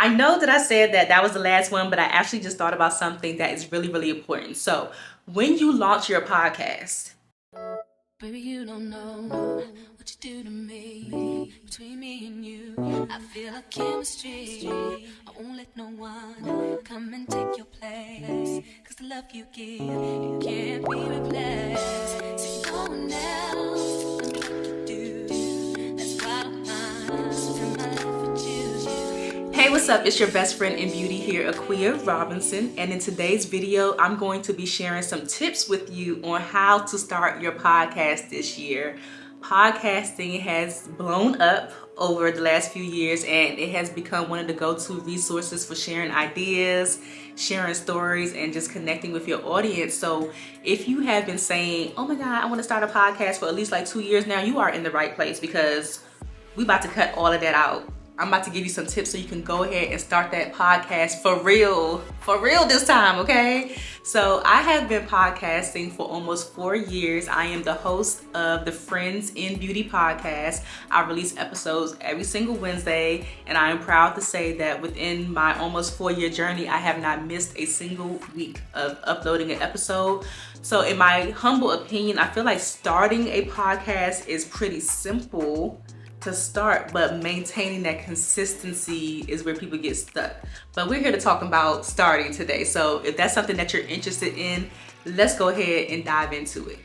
I know that I said that was the last one, but I actually just thought about something that is really, really important. So when you launch your podcast, baby, you don't know what you do to me. Between me and you, I feel a chemistry. I won't let no one come and take your place. Cause the love you give, it can't be replaced. So no one else can do what you do. That's why I don't mind spending my life with you. Hey, what's up? It's your best friend in beauty here, Akua Robinson, and in today's video, I'm going to be sharing some tips with you on how to start your podcast this year. Podcasting has blown up over the last few years, and it has become one of the go-to resources for sharing ideas, sharing stories, and just connecting with your audience. So if you have been saying, oh my God, I want to start a podcast for at least like 2 years now, you are in the right place, because we about to cut all of that out. I'm about to give you some tips so you can go ahead and start that podcast for real this time, okay? So I have been podcasting for almost 4 years. I am the host of the Friends in Beauty podcast. I release episodes every single Wednesday, and I am proud to say that within my almost 4-year journey, I have not missed a single week of uploading an episode. So in my humble opinion, I feel like starting a podcast is pretty simple to start, but maintaining that consistency is where people get stuck. But we're here to talk about starting today. So if that's something that you're interested in, let's go ahead and dive into it.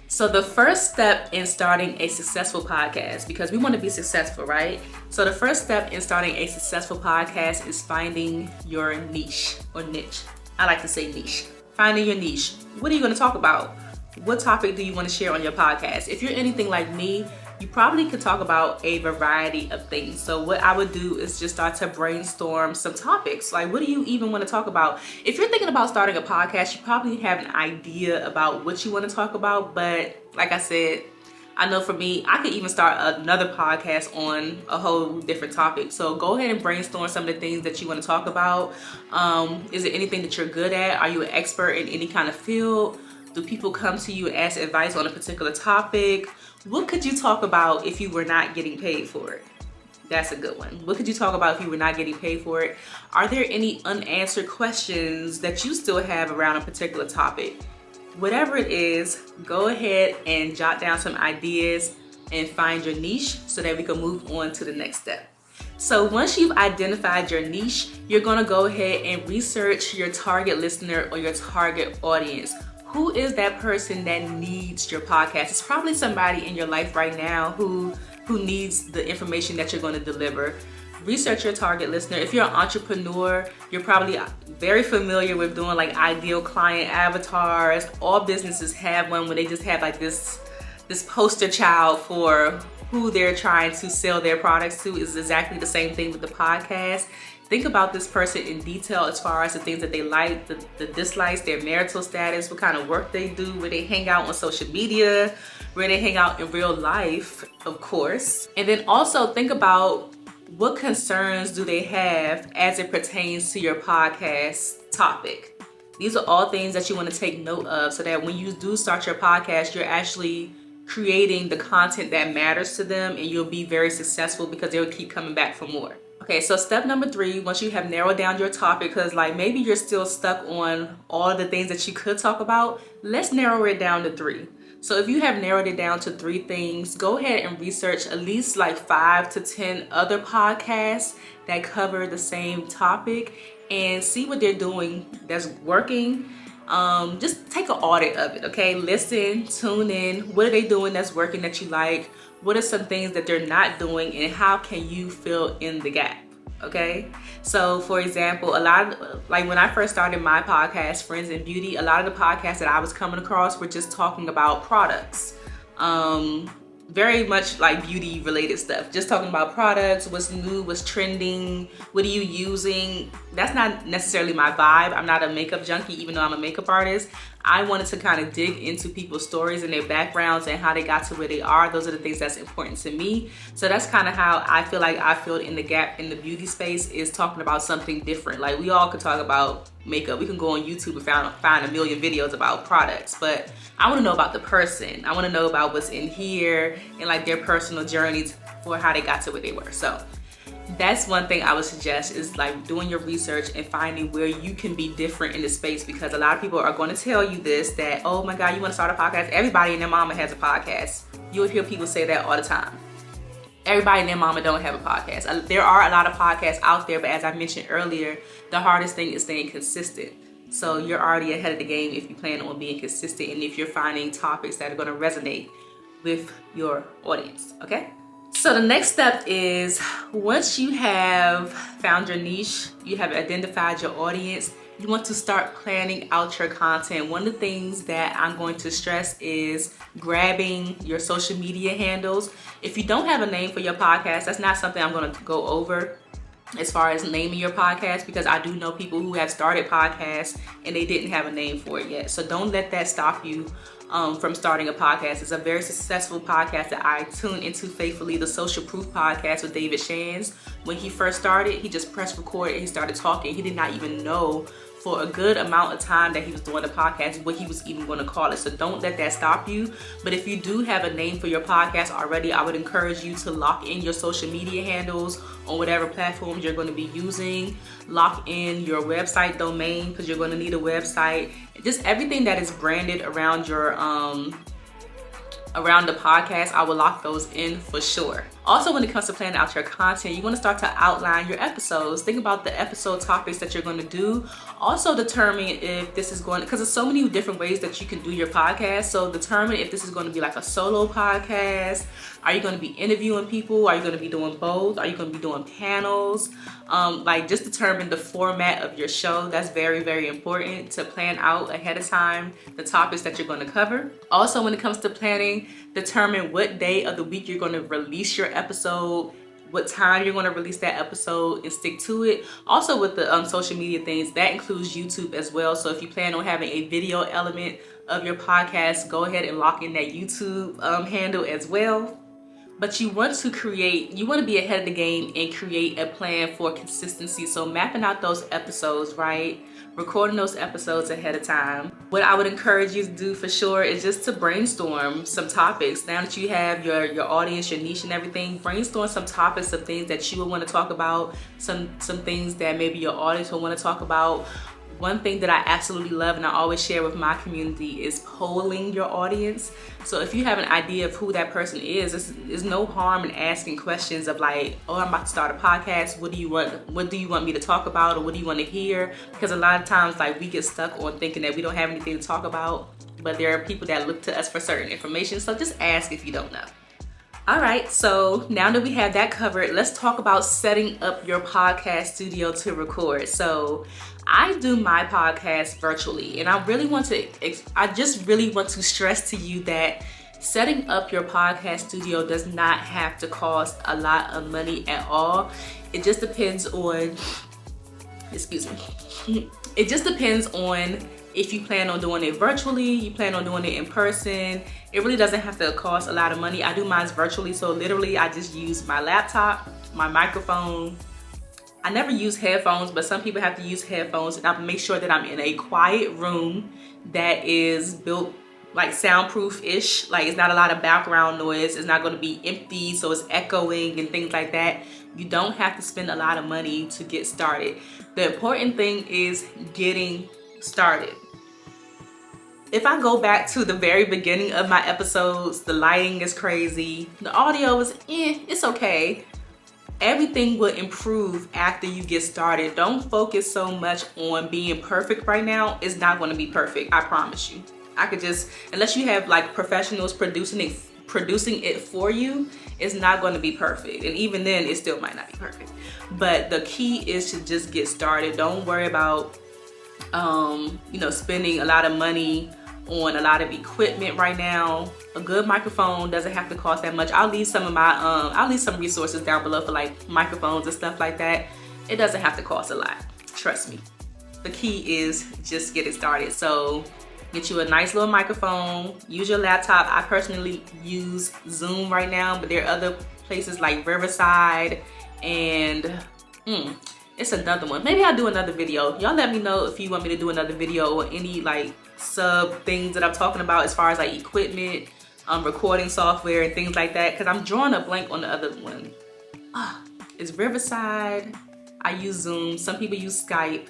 So the first step in starting a successful podcast, because we want to be successful, right? So the first step in starting a successful podcast is finding your niche or niche. I like to say niche. Finding your niche. What are you going to talk about? What topic do you want to share on your podcast? If you're anything like me, you probably could talk about a variety of things. So what I would do is just start to brainstorm some topics. Like, what do you even want to talk about? If you're thinking about starting a podcast, you probably have an idea about what you want to talk about. But like I said, I know for me, I could even start another podcast on a whole different topic. So go ahead and brainstorm some of the things that you want to talk about. Is it anything that you're good at? Are you an expert in any kind of field? Do people come to you and ask advice on a particular topic? What could you talk about if you were not getting paid for it? That's a good one. What could you talk about if you were not getting paid for it? Are there any unanswered questions that you still have around a particular topic? Whatever it is, go ahead and jot down some ideas and find your niche so that we can move on to the next step. So once you've identified your niche, you're gonna go ahead and research your target listener or your target audience. Who is that person that needs your podcast? It's probably somebody in your life right now who needs the information that you're going to deliver. Research your target listener. If you're an entrepreneur, you're probably very familiar with doing like ideal client avatars. All businesses have one where they just have like this poster child for who they're trying to sell their products to. Is exactly the same thing with the podcast. Think about this person in detail as far as the things that they like, the dislikes, their marital status, what kind of work they do, where they hang out on social media, where they hang out in real life, of course. And then also think about what concerns do they have as it pertains to your podcast topic. These are all things that you want to take note of so that when you do start your podcast, you're actually creating the content that matters to them, and you'll be very successful because they'll keep coming back for more. Okay, so step number 3, once you have narrowed down your topic, because like maybe you're still stuck on all the things that you could talk about, let's narrow it down to 3. So if you have narrowed it down to 3 things, go ahead and research at least like 5 to 10 other podcasts that cover the same topic and see what they're doing that's working. Just take an audit of it, okay? Listen, tune in. What are they doing that's working that you like? What are some things that they're not doing, and how can you fill in the gap? Okay, so for example, like when I first started my podcast, Friends in Beauty, a lot of the podcasts that I was coming across were just talking about products. Very much like beauty related stuff, just talking about products, what's new, what's trending, what are you using. That's not necessarily my vibe. I'm not a makeup junkie, even though I'm a makeup artist. I wanted to kind of dig into people's stories and their backgrounds and how they got to where they are. Those are the things that's important to me. So that's kind of how I feel like I filled in the gap in the beauty space, is talking about something different. Like we all could talk about makeup. We can go on YouTube and find a million videos about products, but I want to know about the person. I want to know about what's in here and like their personal journeys for how they got to where they were. So That's one thing I would suggest, is like doing your research and finding where you can be different in the space, because a lot of people are going to tell you this, that, oh my God, you want to start a podcast? Everybody and their mama has a podcast. You'll hear people say that all the time. Everybody and their mama don't have a podcast. There are a lot of podcasts out there, but as I mentioned earlier, the hardest thing is staying consistent. So you're already ahead of the game if you plan on being consistent and if you're finding topics that are going to resonate with your audience, okay? So the next step is, once you have found your niche, you have identified your audience, you want to start planning out your content. One of the things that I'm going to stress is grabbing your social media handles. If you don't have a name for your podcast, that's not something I'm going to go over as far as naming your podcast, because I do know people who have started podcasts and they didn't have a name for it yet. So don't let that stop you from starting a podcast. It's a very successful podcast that I tune into faithfully, the Social Proof podcast with David Shands. When he first started, he just pressed record and he started talking. He did not even know for a good amount of time that he was doing the podcast what he was even going to call it. So don't let that stop you. But if you do have a name for your podcast already, I would encourage you to lock in your social media handles on whatever platforms you're going to be using. Lock in your website domain, because you're going to need a website. Just everything that is branded around your around the podcast, I will lock those in for sure. Also, when it comes to planning out your content, you want to start to outline your episodes. Think about the episode topics that you're going to do. Also determine if this is going, because there's so many different ways that you can do your podcast. So determine if this is going to be like a solo podcast. Are you going to be interviewing people? Are you going to be doing both? Are you going to be doing panels? Like, just determine the format of your show. That's very, very important to plan out ahead of time the topics that you're going to cover. Also, when it comes to planning, determine what day of the week you're going to release your episode, what time you're going to release that episode, and stick to it. Also, with the social media things, that includes YouTube as well. So if you plan on having a video element of your podcast, go ahead and lock in that YouTube handle as well. But you want to be ahead of the game and create a plan for consistency. So mapping out those episodes, right? Recording those episodes ahead of time. What I would encourage you to do for sure is just to brainstorm some topics. Now that you have your audience, your niche and everything, brainstorm some topics of things that you would want to talk about, some things that maybe your audience will want to talk about. One thing that I absolutely love and I always share with my community is polling your audience. So if you have an idea of who that person is, there's no harm in asking questions of like, oh, I'm about to start a podcast. What do you want me to talk about, or what do you want to hear? Because a lot of times, like, we get stuck on thinking that we don't have anything to talk about, but there are people that look to us for certain information. So just ask if you don't know. All right, so now that we have that covered, let's talk about setting up your podcast studio to record. So I do my podcast virtually, and I just really want to stress to you that setting up your podcast studio does not have to cost a lot of money at all. It just depends on, it just depends on if you plan on doing it virtually, you plan on doing it in person. It really doesn't have to cost a lot of money. I do mine virtually, so literally I just use my laptop, my microphone. I never use headphones, but some people have to use headphones, and I make sure that I'm in a quiet room that is built like soundproof-ish. Like, it's not a lot of background noise. It's not going to be empty, so it's echoing and things like that. You don't have to spend a lot of money to get started. The important thing is getting started. If I go back to the very beginning of my episodes, the lighting is crazy. The audio is it's okay. Everything will improve after you get started. Don't focus so much on being perfect right now. It's not going to be perfect, I promise you. Unless you have like professionals producing it for you, it's not going to be perfect. And even then, it still might not be perfect. But the key is to just get started. Don't worry about spending a lot of money on a lot of equipment right now. A good microphone doesn't have to cost that much. I'll leave some resources down below for like microphones and stuff like that. It doesn't have to cost a lot, trust me. The key is just get it started. So get you a nice little microphone, use your laptop. I personally use Zoom right now, but there are other places like Riverside and it's another one. Maybe I'll do another video. Y'all let me know if you want me to do another video or any like sub things that I'm talking about as far as like equipment, recording software and things like that, because I'm drawing a blank on the other one. It's Riverside. I use Zoom. Some people use Skype.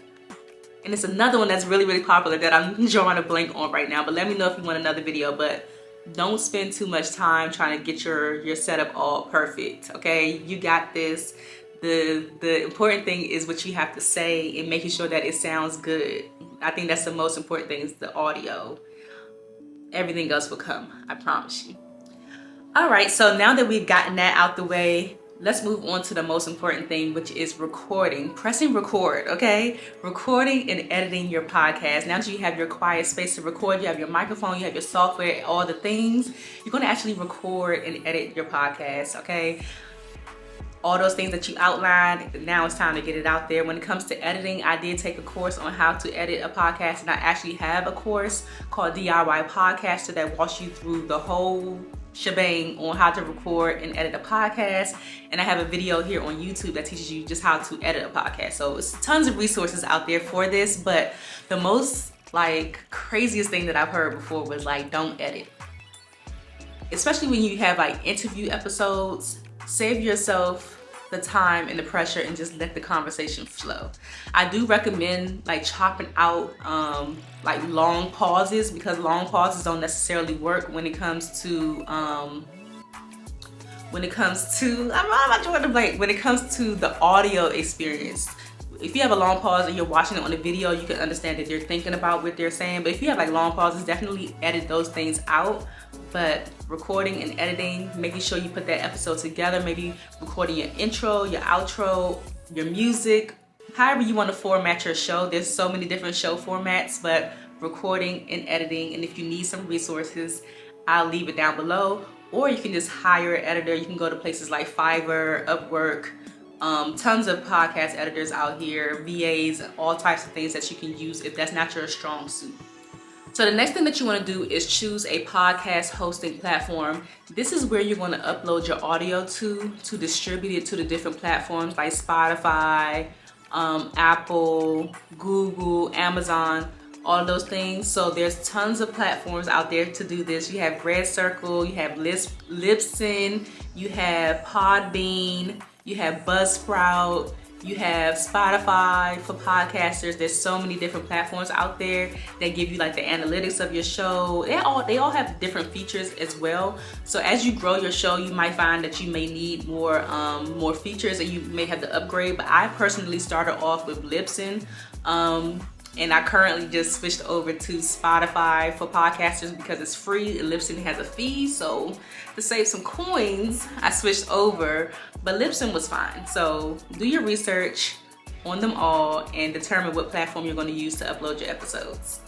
And it's another one that's really, really popular that I'm drawing a blank on right now. But let me know if you want another video. But don't spend too much time trying to get your setup all perfect, okay? You got this. The important thing is what you have to say and making sure that it sounds good. I think that's the most important thing, is the audio. Everything else will come, I promise you. All right, so now that we've gotten that out the way, let's move on to the most important thing, which is recording. Pressing record, okay? Recording and editing your podcast. Now that you have your quiet space to record, you have your microphone, you have your software, all the things, you're gonna actually record and edit your podcast, okay? All those things that you outlined, now it's time to get it out there. When it comes to editing, I did take a course on how to edit a podcast, and I actually have a course called DIY Podcaster that walks you through the whole shebang on how to record and edit a podcast. And I have a video here on YouTube that teaches you just how to edit a podcast. So it's tons of resources out there for this, but the most craziest thing that I've heard before was don't edit. Especially when you have interview episodes, save yourself the time and the pressure and just let the conversation flow. I do recommend chopping out long pauses, because long pauses don't necessarily work when it comes to when it comes to the audio experience. If you have a long pause and you're watching it on the video, you can understand that they're thinking about what they're saying. But if you have long pauses, definitely edit those things out. But recording and editing, making sure you put that episode together, maybe recording your intro, your outro, your music, however you want to format your show. There's so many different show formats, but recording and editing. And if you need some resources, I'll leave it down below. Or you can just hire an editor. You can go to places like Fiverr, Upwork, tons of podcast editors out here, VAs, all types of things that you can use if that's not your strong suit. So the next thing that you want to do is choose a podcast hosting platform. This is where you're going to upload your audio to distribute it to the different platforms like Spotify, Apple, Google, Amazon, all of those things. So there's tons of platforms out there to do this. You have Red Circle, you have Libsyn, you have Podbean, you have Buzzsprout, you have Spotify for podcasters. There's so many different platforms out there that give you the analytics of your show. They all have different features as well. So as you grow your show, you might find that you may need more features and you may have to upgrade. But I personally started off with Libsyn. And I currently just switched over to Spotify for podcasters because it's free and Libsyn has a fee. So to save some coins, I switched over, but Libsyn was fine. So do your research on them all and determine what platform you're going to use to upload your episodes.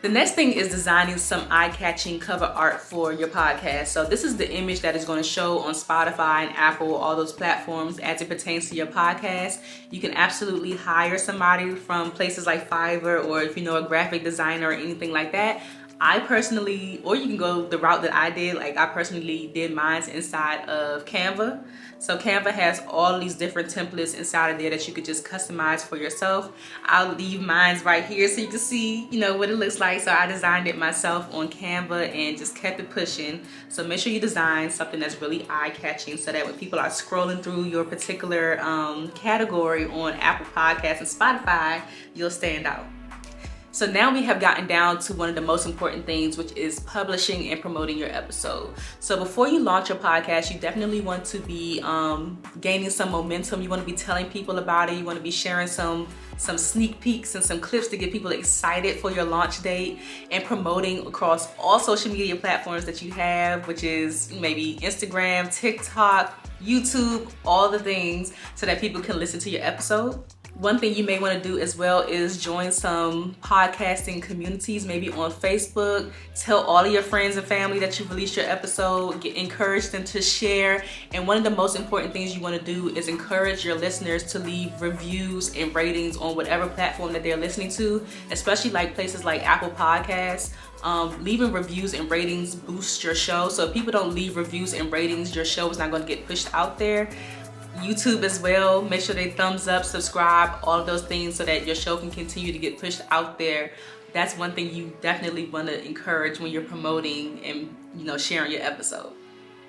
The next thing is designing some eye-catching cover art for your podcast. So this is the image that is going to show on Spotify and Apple, all those platforms as it pertains to your podcast. You can absolutely hire somebody from places like Fiverr, or if you know a graphic designer or anything like that. I personally, or you can go the route that I did, I personally did mine inside of Canva. So Canva has all these different templates inside of there that you could just customize for yourself. I'll leave mine right here so you can see, what it looks like. So I designed it myself on Canva and just kept it pushing. So make sure you design something that's really eye-catching so that when people are scrolling through your particular category on Apple Podcasts and Spotify, you'll stand out. So now we have gotten down to one of the most important things, which is publishing and promoting your episode. So before you launch your podcast, you definitely want to be gaining some momentum. You want to be telling people about it. You want to be sharing some sneak peeks and some clips to get people excited for your launch date, and promoting across all social media platforms that you have, which is maybe Instagram, TikTok, YouTube, all the things, so that people can listen to your episode. One thing you may want to do as well is join some podcasting communities, maybe on Facebook. Tell all of your friends and family that you released your episode. Encourage them to share. And one of the most important things you want to do is encourage your listeners to leave reviews and ratings on whatever platform that they're listening to, especially places like Apple Podcasts. Leaving reviews and ratings boosts your show. So if people don't leave reviews and ratings, your show is not going to get pushed out there. YouTube as well, make sure they thumbs up, subscribe, all of those things so that your show can continue to get pushed out there. That's one thing you definitely want to encourage when you're promoting and sharing your episode.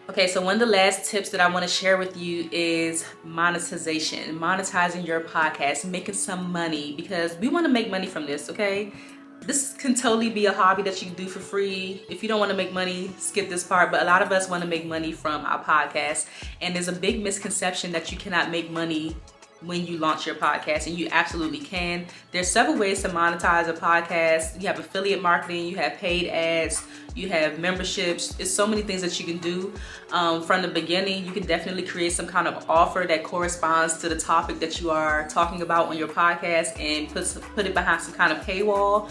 Okay, so one of the last tips that I want to share with you is monetization, monetizing your podcast, making some money, because we want to make money from this, okay? This can totally be a hobby that you can do for free. If you don't want to make money, skip this part, but a lot of us want to make money from our podcast. And there's a big misconception that you cannot make money when you launch your podcast, and you absolutely can. There's several ways to monetize a podcast. You have affiliate marketing, you have paid ads, you have memberships. It's so many things that you can do. From the beginning, you can definitely create some kind of offer that corresponds to the topic that you are talking about on your podcast and put it behind some kind of paywall.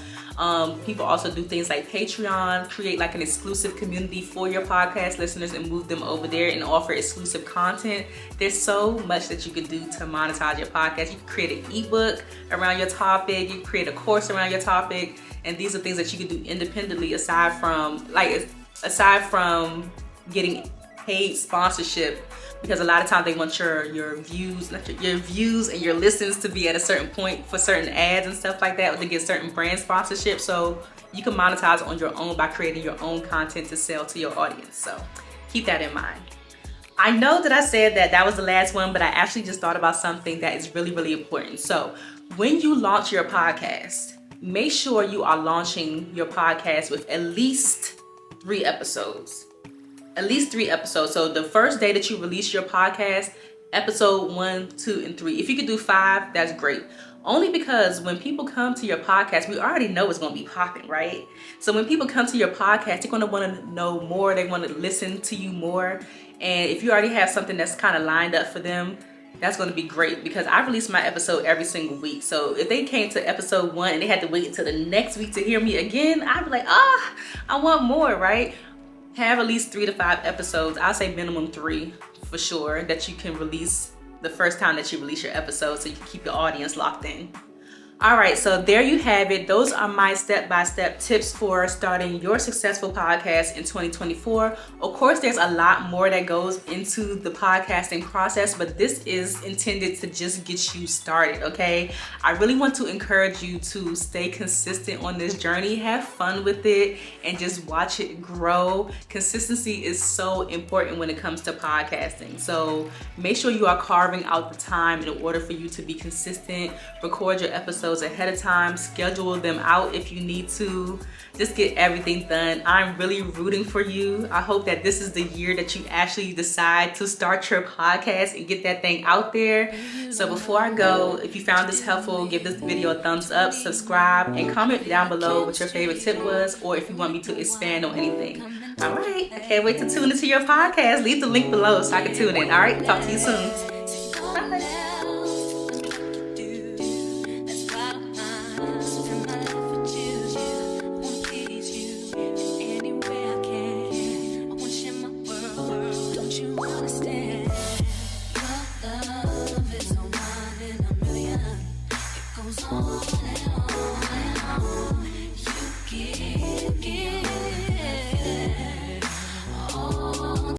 People also do things like Patreon, create like an exclusive community for your podcast listeners and move them over there and offer exclusive content. There's so much that you can do to monetize your podcast. You can create an ebook around your topic, you can create a course around your topic, and these are things that you can do independently aside from getting paid sponsorship, because a lot of times they want your views and your listens to be at a certain point for certain ads and stuff like that, or to get certain brand sponsorship. So you can monetize on your own by creating your own content to sell to your audience. So keep that in mind. I know that I said that was the last one, but I actually just thought about something that is really, really important. So when you launch your podcast, make sure you are launching your podcast with at least 3 episodes. At least 3 episodes. So the first day that you release your podcast, episode 1, 2, and 3. If you could do 5, that's great. Only because when people come to your podcast, we already know it's going to be popping, right? So when people come to your podcast, they're going to want to know more. They want to listen to you more. And if you already have something that's kind of lined up for them, that's going to be great, because I release my episode every single week. So if they came to episode 1 and they had to wait until the next week to hear me again, I'd be like, I want more, right? Have at least 3 to 5 episodes. I'll say minimum 3 for sure, that you can release the first time that you release your episode, so you can keep your audience locked in. All right, so there you have it. Those are my step-by-step tips for starting your successful podcast in 2024. Of course, there's a lot more that goes into the podcasting process, but this is intended to just get you started, okay? I really want to encourage you to stay consistent on this journey, have fun with it, and just watch it grow. Consistency is so important when it comes to podcasting. So make sure you are carving out the time in order for you to be consistent. Record your episodes ahead of time, schedule them out if you need to. Just get everything done. I'm really rooting for you. I hope that this is the year that you actually decide to start your podcast and get that thing out there. So before I go, if you found this helpful, give this video a thumbs up, subscribe, and comment down below what your favorite tip was, or if you want me to expand on anything. All right, I can't wait to tune into your podcast. Leave the link below so I can tune in. All right, talk to you soon.